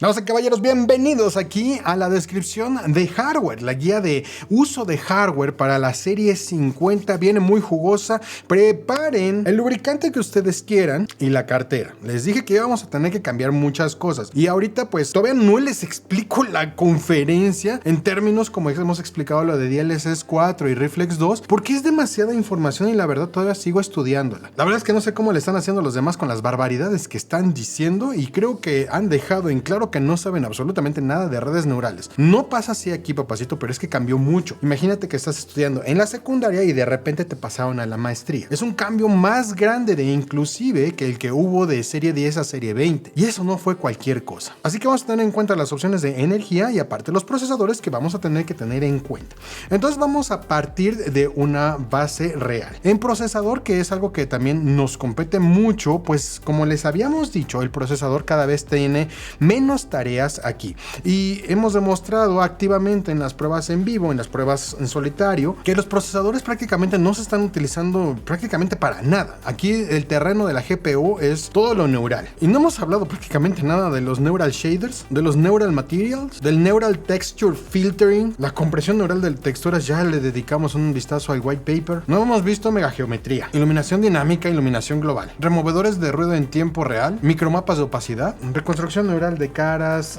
Damas y caballeros, bienvenidos aquí a la descripción de hardware, la guía de uso de hardware para la serie 50. Viene muy jugosa. Preparen el lubricante que ustedes quieran y la cartera. Les dije que íbamos a tener que cambiar muchas cosas y ahorita pues todavía no les explico la conferencia en términos como hemos explicado lo de DLSS 4 y Reflex 2 porque es demasiada información y la verdad todavía sigo estudiándola. La verdad es que no sé cómo le están haciendo los demás con las barbaridades que están diciendo y creo que han dejado en claro que no saben absolutamente nada de redes neurales. No pasa así aquí, papacito, pero es que cambió mucho. Imagínate que estás estudiando en la secundaria y de repente te pasaron a la maestría. Es un cambio más grande de inclusive que el que hubo de serie 10 a serie 20. Y eso no fue cualquier cosa. Así que vamos a tener en cuenta las opciones de energía y aparte los procesadores que vamos a tener que tener en cuenta. Entonces vamos a partir de una base real. En procesador, que es algo que también nos compete mucho, pues como les habíamos dicho, el procesador cada vez tiene menos tareas aquí y hemos demostrado activamente en las pruebas en vivo, en las pruebas en solitario, que los procesadores prácticamente no se están utilizando prácticamente para nada. Aquí el terreno de la GPU es todo lo neural y no hemos hablado prácticamente nada de los neural shaders, de los neural materials, del neural texture filtering, la compresión neural de texturas. Ya le dedicamos un vistazo al white paper. No hemos visto megageometría, iluminación dinámica, iluminación global, removedores de ruido en tiempo real, micromapas de opacidad, reconstrucción neural de caras,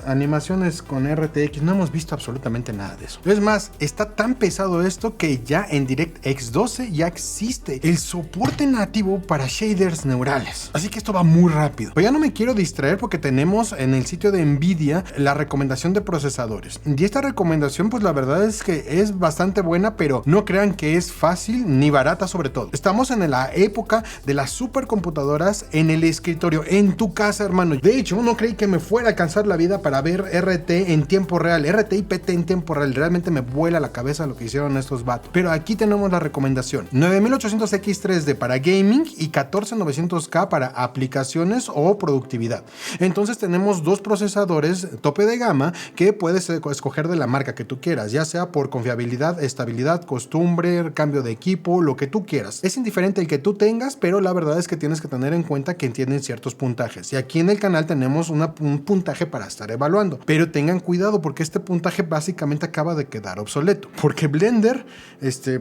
animaciones con RTX. No hemos visto absolutamente nada de eso. Es más, está tan pesado esto que ya en DirectX 12 ya existe el soporte nativo para shaders neurales. Así que esto va muy rápido. Pero ya no me quiero distraer porque tenemos en el sitio de Nvidia la recomendación de procesadores. Y esta recomendación, pues la verdad es que es bastante buena, pero no crean que es fácil ni barata sobre todo. Estamos en la época de las supercomputadoras en el escritorio, en tu casa, hermano. De hecho, no creí que me fuera a alcanzar la vida para ver RT en tiempo real, RT y PT en tiempo real. Realmente me vuela la cabeza lo que hicieron estos vatos. Pero aquí tenemos la recomendación: 9800X3D para gaming y 14900K para aplicaciones o productividad. Entonces tenemos dos procesadores tope de gama que puedes escoger de la marca que tú quieras, ya sea por confiabilidad, estabilidad, costumbre, cambio de equipo, lo que tú quieras. Es indiferente el que tú tengas, pero la verdad es que tienes que tener en cuenta que tienen ciertos puntajes. Y aquí en el canal tenemos un puntaje para estar evaluando, pero tengan cuidado porque este puntaje básicamente acaba de quedar obsoleto, porque Blender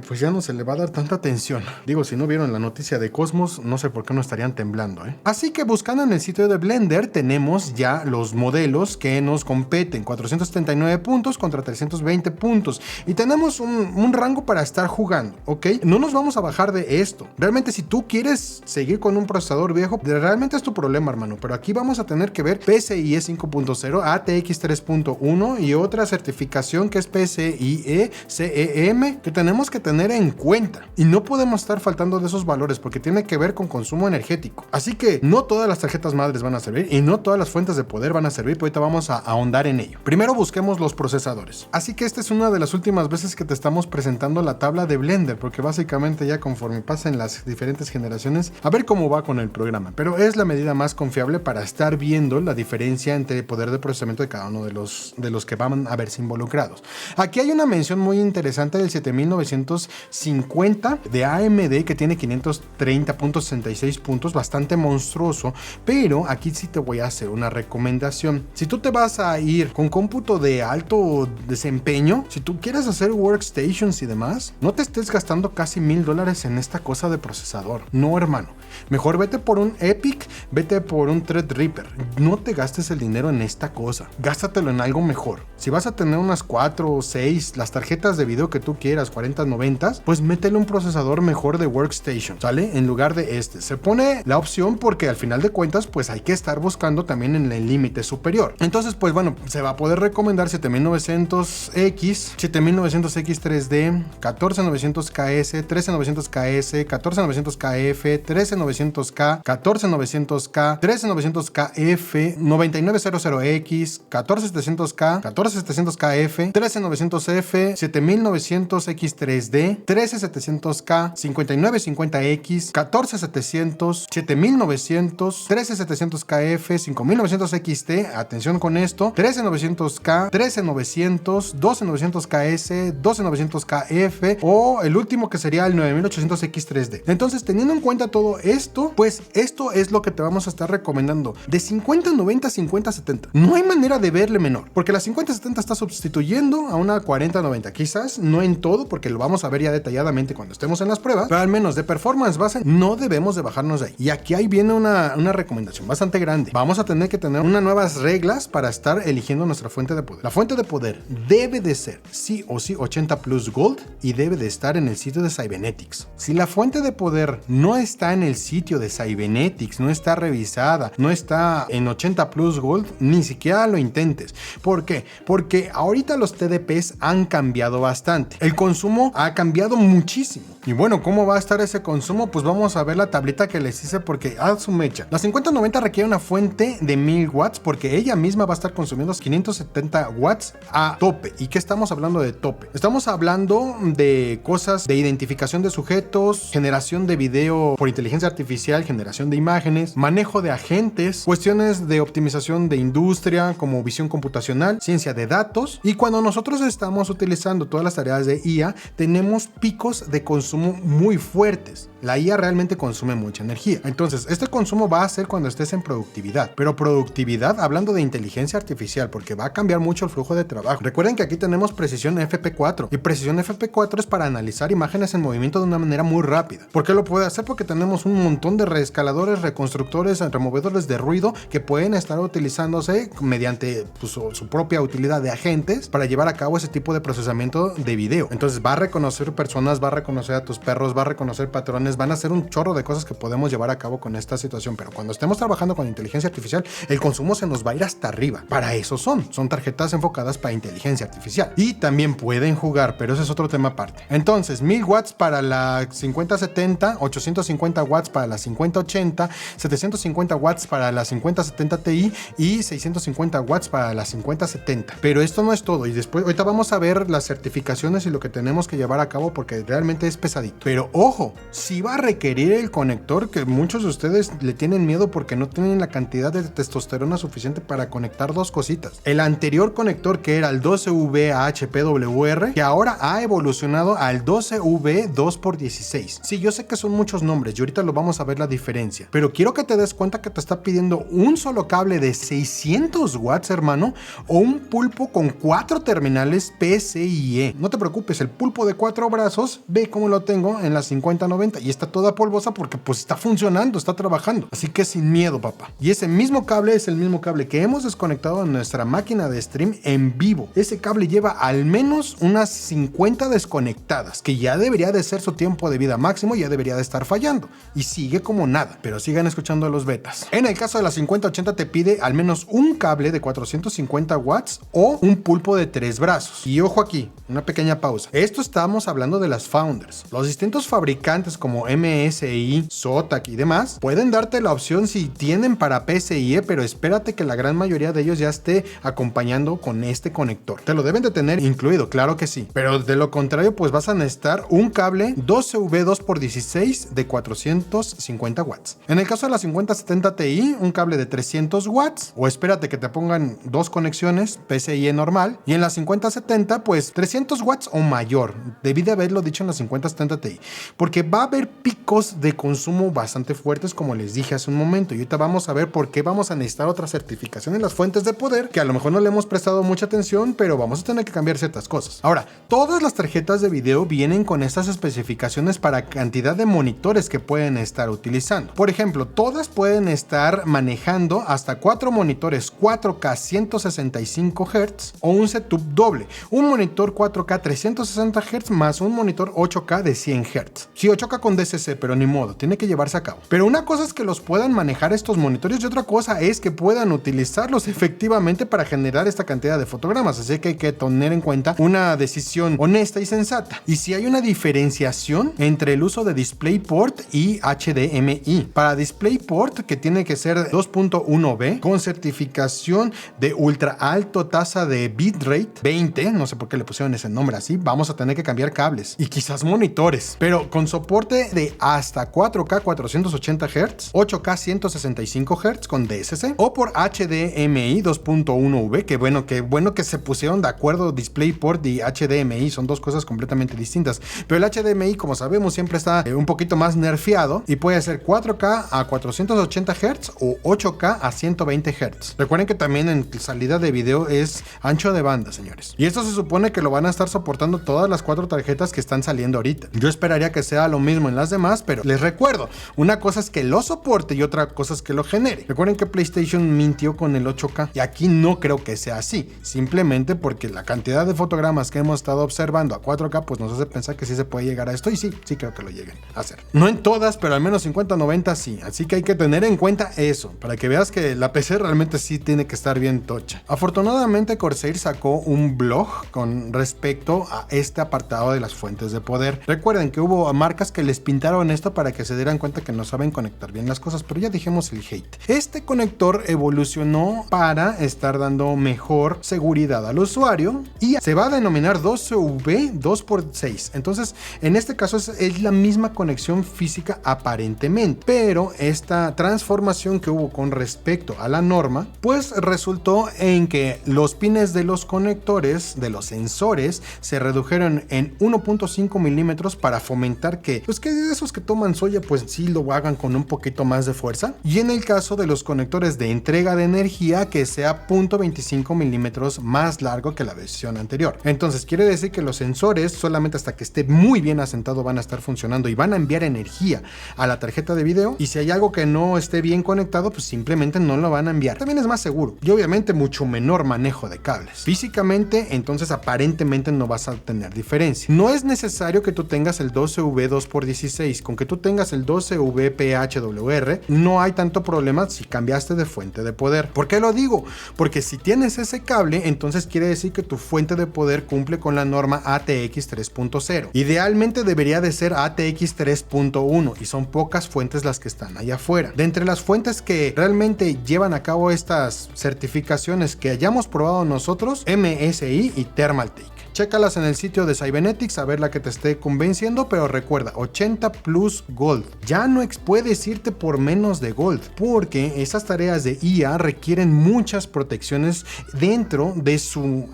pues ya no se le va a dar tanta atención. Digo, si no vieron la noticia de Cosmos, no sé por qué no estarían temblando, Así que buscando en el sitio de Blender tenemos ya los modelos que nos competen: 479 puntos contra 320 puntos y tenemos un rango para estar jugando, ¿ok? No nos vamos a bajar de esto. Realmente si tú quieres seguir con un procesador viejo, realmente es tu problema, hermano, pero aquí vamos a tener que ver PCIe 5.0, ATX 3.1 y otra certificación que es PCIe CEM que tenemos que tener en cuenta y no podemos estar faltando de esos valores porque tiene que ver con consumo energético. Así que no todas las tarjetas madres van a servir y no todas las fuentes de poder van a servir, pero ahorita vamos a ahondar en ello. Primero busquemos los procesadores. Así que esta es una de las últimas veces que te estamos presentando la tabla de Blender, porque básicamente ya conforme pasen las diferentes generaciones, a ver cómo va con el programa, pero es la medida más confiable para estar viendo la diferencia entre el poder de procesamiento de cada uno de los que van a verse involucrados. Aquí hay una mención muy interesante del 7950 de AMD que tiene 530.66 puntos, bastante monstruoso, pero aquí sí te voy a hacer una recomendación. Si tú te vas a ir con cómputo de alto desempeño, si tú quieres hacer workstations y demás, no te estés gastando casi $1000 en esta cosa de procesador. No, hermano. Mejor vete por un Epic, vete por un Threadripper. No te gastes el dinero en esta cosa. Gástatelo en algo mejor. Si vas a tener unas 4 o 6, las tarjetas de video que tú quieras, 40, 90, pues métele un procesador mejor de workstation, ¿sale? En lugar de este. Se pone la opción porque al final de cuentas, pues hay que estar buscando también en el límite superior. Entonces, pues bueno, se va a poder recomendar 7900X, 7900X3D, 14900KS, 13900KS, 14900KF, 13900K, 14900K, 13900KF, 9900X, 14700K, 14700KF, 13900F, 7900X3D, 13700K, 5950X, 14700, 7900, 13700KF, 5900XT, atención con esto, 13900K, 13900, 12900KS, 12900KF o el último que sería el 9800X3D. Entonces, teniendo en cuenta todo esto, pues esto es lo que te vamos a estar recomendando. De 50, 90, 50, 5070. No hay manera de verle menor, porque la 5070 está sustituyendo a una 4090. Quizás no en todo, porque lo vamos a ver ya detalladamente cuando estemos en las pruebas, pero al menos de performance base no debemos de bajarnos de ahí. Y aquí viene una recomendación bastante grande. Vamos a tener que tener unas nuevas reglas para estar eligiendo nuestra fuente de poder. La fuente de poder debe de ser sí o sí 80 Plus Gold y debe de estar en el sitio de Cybernetics. Si la fuente de poder no está en el sitio de Cybernetics, no está revisada, no está en 80 Plus Gold, ni siquiera lo intentes. ¿Por qué? Porque ahorita los TDPs han cambiado bastante. El consumo ha cambiado muchísimo. Y bueno, ¿cómo va a estar ese consumo? Pues vamos a ver la tablita que les hice porque a su mecha. La 5090 requiere una fuente de 1000 watts porque ella misma va a estar consumiendo 570 watts a tope. ¿Y qué estamos hablando de tope? Estamos hablando de cosas de identificación de sujetos, generación de video por inteligencia artificial, generación de imágenes, manejo de agentes, cuestiones de optimización de industria como visión computacional, ciencia de datos. Y cuando nosotros estamos utilizando todas las tareas de IA, tenemos picos de consumo muy fuertes. La IA realmente consume mucha energía. Entonces, este consumo va a ser cuando estés en productividad. Pero productividad, hablando de inteligencia artificial, porque va a cambiar mucho el flujo de trabajo. Recuerden que aquí tenemos precisión FP4. Y precisión FP4 es para analizar imágenes en movimiento de una manera muy rápida. ¿Por qué lo puede hacer? Porque tenemos un montón de reescaladores, reconstructores, removedores de ruido que pueden estar utilizándose mediante pues, su propia utilidad de agentes para llevar a cabo ese tipo de procesamiento de video. Entonces va a reconocer personas, va a reconocer a tus perros, va a reconocer patrones, van a hacer un chorro de cosas que podemos llevar a cabo con esta situación, pero cuando estemos trabajando con inteligencia artificial, el consumo se nos va a ir hasta arriba. Para eso son tarjetas enfocadas para inteligencia artificial y también pueden jugar, pero ese es otro tema aparte. Entonces, 1000 watts para la 5070, 850 watts para la 5080, 750 watts para la 5070 Ti y 650 watts para la 5070. Pero esto no es todo y después, ahorita vamos a ver las certificaciones y lo que tenemos que llevar a cabo porque realmente es pesadito. Pero ojo, si va a requerir el conector que muchos de ustedes le tienen miedo porque no tienen la cantidad de testosterona suficiente para conectar dos cositas. El anterior conector que era el 12V a HPWR, que ahora ha evolucionado al 12V 2x16. Sí, yo sé que son muchos nombres y ahorita lo vamos a ver la diferencia, pero quiero que te des cuenta que te está pidiendo un solo cable de 600 watts, hermano, o un pulpo con 4 terminales PCIe. No te preocupes, el pulpo de 4 brazos, ve cómo lo tengo en la 5090 y está toda polvosa porque pues está funcionando, está trabajando. Así que sin miedo, papá. Y ese mismo cable es el mismo cable que hemos desconectado en nuestra máquina de stream en vivo. Ese cable lleva al menos unas 50 desconectadas, que ya debería de ser su tiempo de vida máximo, ya debería de estar fallando. Y sigue como nada, pero sigan escuchando a los betas. En el caso de la 5080 te pide al menos un cable de 450 watts o un pulpo de 3 brazos. Y ojo aquí, una pequeña pausa. Esto estamos hablando de las Founders. Los distintos fabricantes como MSI, Zotac y demás pueden darte la opción si tienen para PCIe, pero espérate que la gran mayoría de ellos ya esté acompañando con este conector. Te lo deben de tener incluido, claro que sí, pero de lo contrario pues vas a necesitar un cable 12V 2x16 de 450 watts. En el caso de la 5070 Ti, un cable de 300 watts o espérate que te pongan dos conexiones PCIe normal, y en la 5070 pues 300 watts o mayor. Debí de haberlo dicho en la 5070 Ti, porque va a haber picos de consumo bastante fuertes como les dije hace un momento, y ahorita vamos a ver por qué vamos a necesitar otra certificación en las fuentes de poder que a lo mejor no le hemos prestado mucha atención, pero vamos a tener que cambiar ciertas cosas. Ahora, todas las tarjetas de video vienen con estas especificaciones para cantidad de monitores que pueden estar utilizando. Por ejemplo, todas pueden estar manejando hasta 4 monitores 4K 165 Hz o un setup doble, un monitor 4K 360 Hz más un monitor 8K de 100 Hz. Sí, 8K con DCC, pero ni modo, tiene que llevarse a cabo. Pero una cosa es que los puedan manejar estos monitores y otra cosa es que puedan utilizarlos efectivamente para generar esta cantidad de fotogramas, así que hay que tener en cuenta una decisión honesta y sensata. Y si hay una diferenciación entre el uso de DisplayPort y HDMI. Para DisplayPort, que tiene que ser 2.1B con certificación de ultra alto tasa de bitrate 20, no sé por qué le pusieron ese nombre así, vamos a tener que cambiar cables y quizás monitores, pero con soporte de hasta 4K 480 Hz, 8K 165 Hz con DSC o por HDMI 2.1V, que bueno que se pusieron de acuerdo DisplayPort y HDMI, son dos cosas completamente distintas, pero el HDMI como sabemos siempre está un poquito más nerfeado y puede ser 4K a 480 Hz o 8K a 120 Hz. Hz. Recuerden que también en salida de video es ancho de banda, señores. Y esto se supone que lo van a estar soportando todas las 4 tarjetas que están saliendo ahorita. Yo esperaría que sea lo mismo en las demás, pero les recuerdo, una cosa es que lo soporte y otra cosa es que lo genere. Recuerden que PlayStation mintió con el 8K y aquí no creo que sea así, simplemente porque la cantidad de fotogramas que hemos estado observando a 4K pues nos hace pensar que sí se puede llegar a esto y sí creo que lo lleguen a hacer. No en todas, pero al menos 50-90 sí, así que hay que tener en cuenta eso, para que veas que la PC realmente sí tiene que estar bien tocha. Afortunadamente Corsair sacó un blog con respecto a este apartado de las fuentes de poder. Recuerden que hubo marcas que les pintaron esto para que se dieran cuenta que no saben conectar bien las cosas, pero ya dijimos el hate. Este conector evolucionó para estar dando mejor seguridad al usuario y se va a denominar 12V 2x6. Entonces, en este caso es la misma conexión física aparentemente, pero esta transformación que hubo con respecto a la norma, pues resultó en que los pines de los conectores, de los sensores, se redujeron en 1.5 milímetros para fomentar que, pues que esos que toman soya, pues sí lo hagan con un poquito más de fuerza. Y en el caso de los conectores de entrega de energía, que sea 0.25 milímetros más largo que la versión anterior. Entonces quiere decir que los sensores solamente hasta que esté muy bien asentado van a estar funcionando y van a enviar energía a la tarjeta de video, y si hay algo que no esté bien conectado pues simplemente no lo van a enviar. También es más seguro y obviamente mucho menor manejo de cables. Físicamente entonces aparentemente no vas a tener diferencia. No es necesario que tú tengas el 12V 2x16, con que tú tengas el 12V PHWR no hay tanto problema si cambiaste de fuente de poder. ¿Por qué lo digo? Porque si tienes ese cable, entonces quiere decir que tu fuente de poder cumple con la norma ATX 3.0. Idealmente debería de ser ATX 3.1 y son pocas fuentes las que están allá afuera. De entre las fuentes que realmente llevan a cabo estas certificaciones que hayamos probado nosotros, MSI y Thermaltake. Chécalas en el sitio de Cybernetics a ver la que te esté convenciendo, pero recuerda, 80 plus Gold. Ya no puedes irte por menos de Gold, porque esas tareas de IA requieren muchas protecciones dentro de su...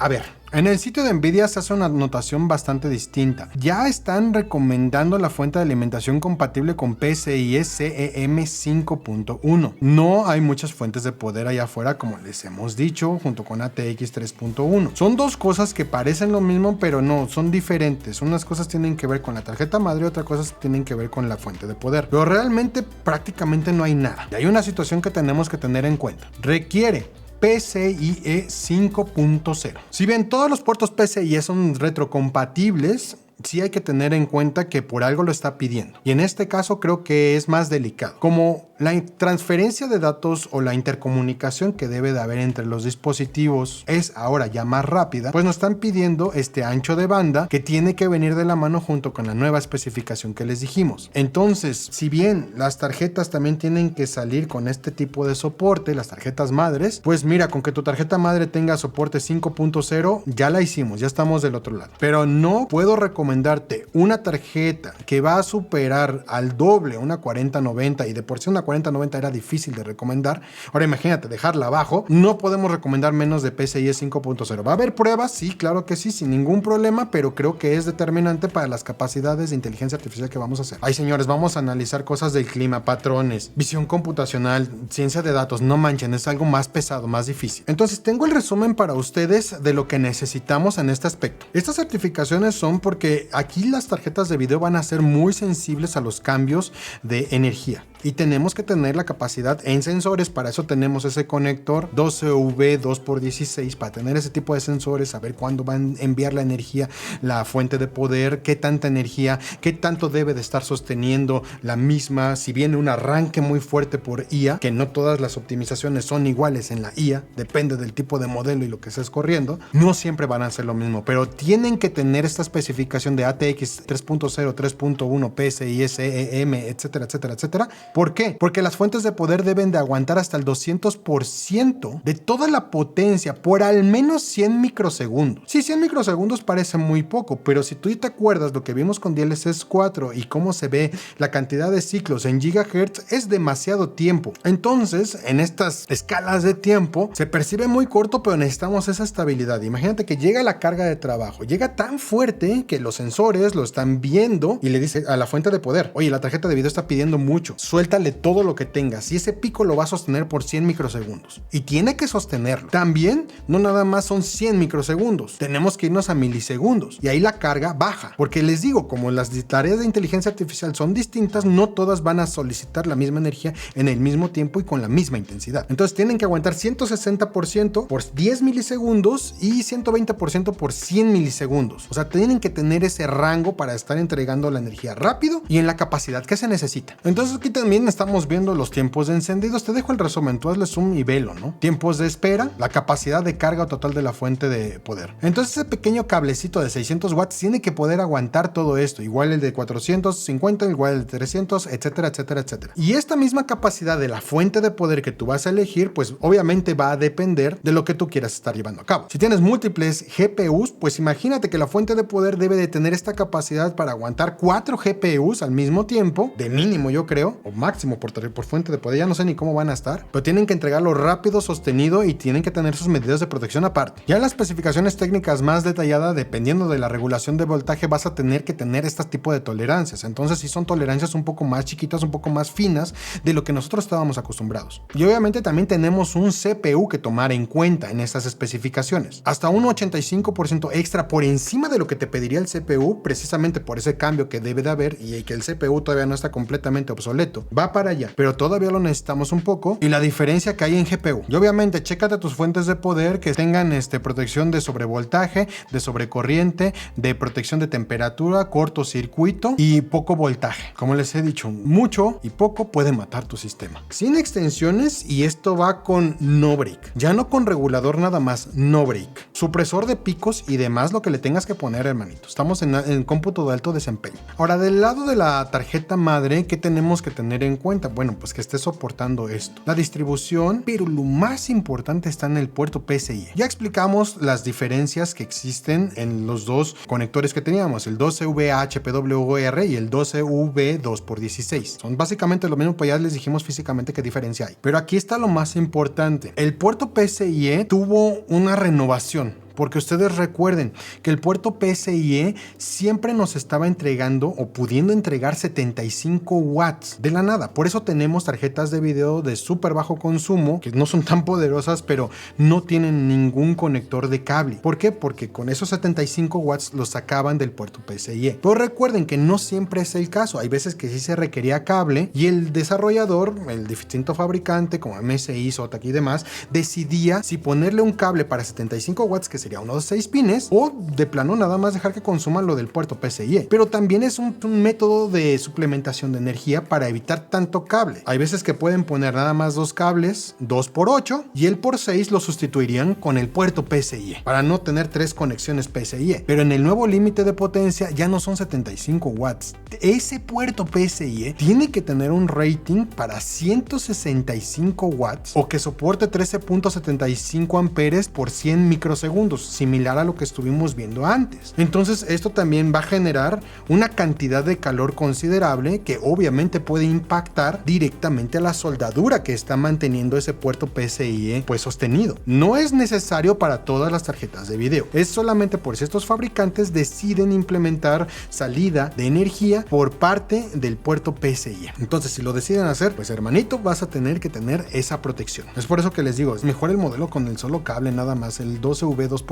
En el sitio de Nvidia se hace una anotación bastante distinta. Ya están recomendando la fuente de alimentación compatible con PCIe CEM 5.1. No hay muchas fuentes de poder allá afuera, como les hemos dicho, junto con ATX 3.1. Son dos cosas que parecen lo mismo, pero no, son diferentes. Unas cosas tienen que ver con la tarjeta madre y otras cosas tienen que ver con la fuente de poder. Pero realmente prácticamente no hay nada. Y hay una situación que tenemos que tener en cuenta. Requiere PCIe 5.0. Si bien todos los puertos PCIe son retrocompatibles, sí hay que tener en cuenta que por algo lo está pidiendo. Y en este caso creo que es más delicado. Como la transferencia de datos o la intercomunicación que debe de haber entre los dispositivos es ahora ya más rápida, pues nos están pidiendo este ancho de banda que tiene que venir de la mano junto con la nueva especificación que les dijimos. Entonces, si bien las tarjetas también tienen que salir con este tipo de soporte, las tarjetas madres, pues mira, con que tu tarjeta madre tenga soporte 5.0, ya la hicimos, ya estamos del otro lado. Pero no puedo recomendarte una tarjeta que va a superar al doble una 4090, y de por sí una 4090 era difícil de recomendar. Ahora imagínate dejarla abajo. No podemos recomendar menos de PCIe 5.0. ¿Va a haber pruebas? Sí, claro que sí, sin ningún problema, pero creo que es determinante para las capacidades de inteligencia artificial que vamos a hacer. Ay, señores, vamos a analizar cosas del clima, patrones, visión computacional, ciencia de datos. No manchen, es algo más pesado, más difícil. Entonces tengo el resumen para ustedes de lo que necesitamos en este aspecto. Estas certificaciones son porque aquí las tarjetas de video van a ser muy sensibles a los cambios de energía. Y tenemos que tener la capacidad en sensores. Para eso tenemos ese conector 12V 2x16 para tener ese tipo de sensores, saber cuándo va a enviar la energía, la fuente de poder, qué tanta energía, qué tanto debe de estar sosteniendo la misma. Si viene un arranque muy fuerte por IA, que no todas las optimizaciones son iguales en la IA, depende del tipo de modelo y lo que estés corriendo, no siempre van a ser lo mismo, pero tienen que tener esta especificación de ATX 3.0, 3.1, PCIe, CEM, etcétera, etcétera, etcétera. ¿Por qué? Porque las fuentes de poder deben de aguantar hasta el 200% de toda la potencia por al menos 100 microsegundos. Sí, 100 microsegundos parece muy poco, pero si tú te acuerdas lo que vimos con DLSS 4 y cómo se ve la cantidad de ciclos en gigahertz, es demasiado tiempo. Entonces, en estas escalas de tiempo, se percibe muy corto, pero necesitamos esa estabilidad. Imagínate que llega la carga de trabajo, llega tan fuerte que los sensores lo están viendo y le dice a la fuente de poder: oye, la tarjeta de video está pidiendo mucho, suelta suéltale todo lo que tengas y ese pico lo va a sostener por 100 microsegundos. Y tiene que sostenerlo. También, no nada más son 100 microsegundos, tenemos que irnos a milisegundos y ahí la carga baja. Porque les digo, como las tareas de inteligencia artificial son distintas, no todas van a solicitar la misma energía en el mismo tiempo y con la misma intensidad. Entonces tienen que aguantar 160% por 10 milisegundos y 120% por 100 milisegundos. O sea, tienen que tener ese rango para estar entregando la energía rápido y en la capacidad que se necesita. Entonces aquí también estamos viendo los tiempos de encendidos. Te dejo el resumen, tú hazle zoom y velo, ¿no? Tiempos de espera, la capacidad de carga total de la fuente de poder. Entonces ese pequeño cablecito de 600 watts tiene que poder aguantar todo esto. Igual el de 450, igual el de 300, etcétera, etcétera, etcétera. Y esta misma capacidad de la fuente de poder que tú vas a elegir, pues obviamente va a depender de lo que tú quieras estar llevando a cabo. Si tienes múltiples GPUs, pues imagínate que la fuente de poder debe de tener esta capacidad para aguantar 4 GPUs al mismo tiempo, de mínimo yo creo, o máximo por fuente de poder, ya no sé ni cómo van a estar, pero tienen que entregarlo rápido, sostenido y tienen que tener sus medidas de protección aparte. Ya en las especificaciones técnicas más detalladas, dependiendo de la regulación de voltaje, vas a tener que tener este tipo de tolerancias. Entonces sí son tolerancias un poco más chiquitas, un poco más finas de lo que nosotros estábamos acostumbrados. Y obviamente también tenemos un CPU que tomar en cuenta en estas especificaciones. Hasta un 85% extra por encima de lo que te pediría el CPU, precisamente por ese cambio que debe de haber y que el CPU todavía no está completamente obsoleto. Va para allá, pero todavía lo necesitamos un poco y la diferencia que hay en GPU. Y obviamente chécate tus fuentes de poder que tengan protección de sobrevoltaje, de sobrecorriente, de protección de temperatura, cortocircuito y poco voltaje. Como les he dicho, mucho y poco puede matar tu sistema. Sin extensiones, y esto va con no break. Ya no con regulador nada más, no break. Supresor de picos y demás lo que le tengas que poner, hermanito. Estamos en cómputo de alto desempeño. Ahora, del lado de la tarjeta madre, ¿qué tenemos que tener en cuenta? Bueno, pues que esté soportando esto. La distribución, pero lo más importante está en el puerto PCIe. Ya explicamos las diferencias que existen en los dos conectores que teníamos, el 12VHPWR y el 12V2x16. Son básicamente lo mismo, pues ya les dijimos físicamente qué diferencia hay. Pero aquí está lo más importante. El puerto PCIe tuvo una renovación. Porque ustedes recuerden que el puerto PCIe siempre nos estaba entregando o pudiendo entregar 75 watts de la nada. Por eso tenemos tarjetas de video de súper bajo consumo que no son tan poderosas, pero no tienen ningún conector de cable. ¿Por qué? Porque con esos 75 watts los sacaban del puerto PCIe. Pero recuerden que no siempre es el caso. Hay veces que sí se requería cable y el desarrollador, el distinto fabricante como MSI, Zotac y demás, decidía si ponerle un cable para 75 watts que sería unos 6 pines o de plano nada más dejar que consuma lo del puerto PCIe. Pero también es un método de suplementación de energía para evitar tanto cable. Hay veces que pueden poner nada más 2 cables, 2x8 y el por 6 lo sustituirían con el puerto PCIe para no tener 3 conexiones PCIe. Pero en el nuevo límite de potencia ya no son 75 watts. Ese puerto PCIe tiene que tener un rating para 165 watts o que soporte 13.75 amperes por 100 microsegundos, similar a lo que estuvimos viendo antes. Entonces esto también va a generar una cantidad de calor considerable que obviamente puede impactar directamente a la soldadura que está manteniendo ese puerto PCIe pues sostenido. No es necesario para todas las tarjetas de video, es solamente por si estos fabricantes deciden implementar salida de energía por parte del puerto PCIe. Entonces si lo deciden hacer, pues hermanito, vas a tener que tener esa protección. Es por eso que les digo, es mejor el modelo con el solo cable nada más, el 12V2x16,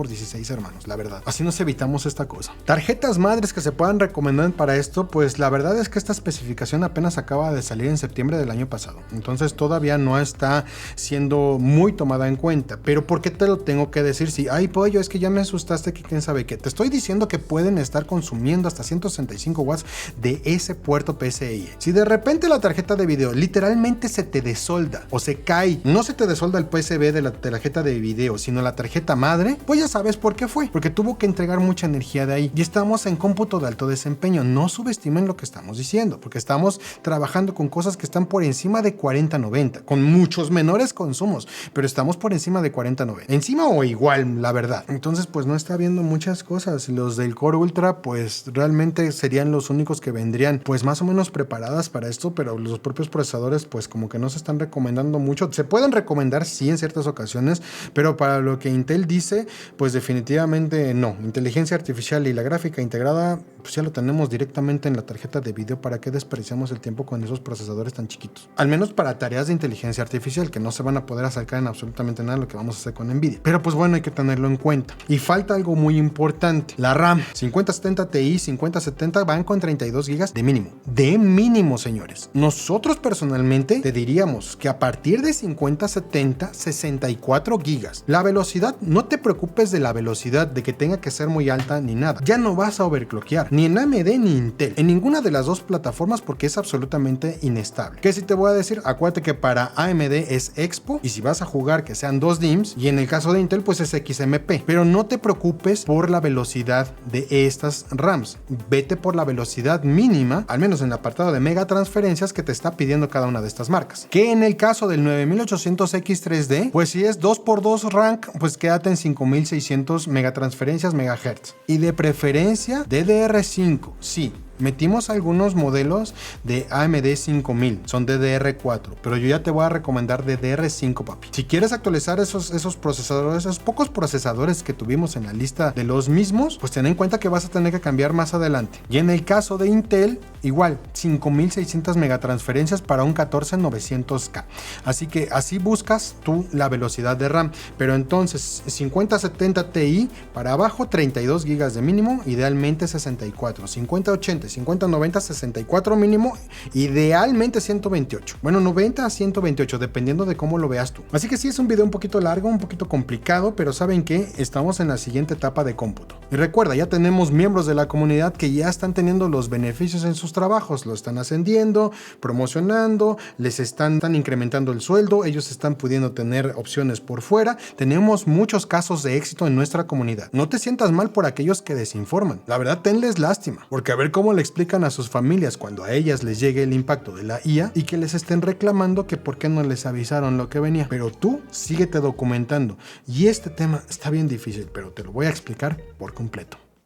hermanos, la verdad. Así nos evitamos esta cosa. Tarjetas madres que se puedan recomendar para esto, pues la verdad es que esta especificación apenas acaba de salir en septiembre del año pasado. Entonces todavía no está siendo muy tomada en cuenta. Pero ¿por qué te lo tengo que decir? Si, ay pollo, es que ya me asustaste, que quién sabe qué. Te estoy diciendo que pueden estar consumiendo hasta 165 watts de ese puerto PCIe. Si de repente la tarjeta de video literalmente se te desolda o se cae, no se te desolda el PCB de la tarjeta de video, sino la tarjeta madre, pues ya sabes por qué fue, porque tuvo que entregar mucha energía de ahí. Y estamos en cómputo de alto desempeño. No subestimen lo que estamos diciendo, porque estamos trabajando con cosas que están por encima de 40-90, con muchos menores consumos, pero estamos por encima de 40-90. Encima o igual, la verdad. Entonces, pues no está viendo muchas cosas. Los del Core Ultra, pues realmente serían los únicos que vendrían, pues más o menos preparadas para esto, pero los propios procesadores, pues como que no se están recomendando mucho. Se pueden recomendar, sí, en ciertas ocasiones, pero para lo que Intel dice, pues definitivamente no. Inteligencia artificial y la gráfica integrada, pues ya lo tenemos directamente en la tarjeta de video. ¿Para qué desperdiciamos el tiempo con esos procesadores tan chiquitos? Al menos para tareas de inteligencia artificial, que no se van a poder acercar en absolutamente nada a lo que vamos a hacer con Nvidia. Pero pues bueno, hay que tenerlo en cuenta. Y falta algo muy importante. La RAM 5070 Ti, 5070 van con 32 GB de mínimo. De mínimo, señores. Nosotros personalmente te diríamos que a partir de 5070, 64 GB. La velocidad, no te preocupes de la velocidad, de que tenga que ser muy alta ni nada. Ya no vas a overclockear, ni en AMD ni Intel. En ninguna de las dos plataformas, porque es absolutamente inestable. ¿Qué si te voy a decir? Acuérdate que para AMD es Expo, y si vas a jugar que sean 2 DIMMs, y en el caso de Intel pues es XMP. Pero no te preocupes por la velocidad de estas RAMs. Vete por la velocidad mínima, al menos en el apartado de mega transferencias que te está pidiendo cada una de estas marcas. Que en el caso del 9800X3D, pues si es 2x2 rank, pues quédate en 5600 megatransferencias megahertz. Y de preferencia DDR5, sí. Metimos algunos modelos de AMD 5000, son DDR4, pero yo ya te voy a recomendar DDR5, papi. Si quieres actualizar esos procesadores, esos pocos procesadores que tuvimos en la lista de los mismos, pues ten en cuenta que vas a tener que cambiar más adelante. Y en el caso de Intel, igual, 5600 megatransferencias para un 14900K. Así que así buscas tú la velocidad de RAM. Pero entonces, 5070 Ti para abajo, 32 GB de mínimo, idealmente 64. 5080, 5090, 64 mínimo, idealmente 128. Bueno, 90 a 128, dependiendo de cómo lo veas tú. Así que sí, es un video un poquito largo, un poquito complicado, pero ¿saben qué? Estamos en la siguiente etapa de cómputo. Y recuerda, ya tenemos miembros de la comunidad que ya están teniendo los beneficios en sus trabajos, lo están ascendiendo, promocionando, les están incrementando el sueldo, ellos están pudiendo tener opciones por fuera. Tenemos muchos casos de éxito en nuestra comunidad. No te sientas mal por aquellos que desinforman. La verdad, tenles lástima, porque a ver cómo le explican a sus familias cuando a ellas les llegue el impacto de la IA y que les estén reclamando que por qué no les avisaron lo que venía. Pero tú síguete documentando. Y este tema está bien difícil, pero te lo voy a explicar por completo.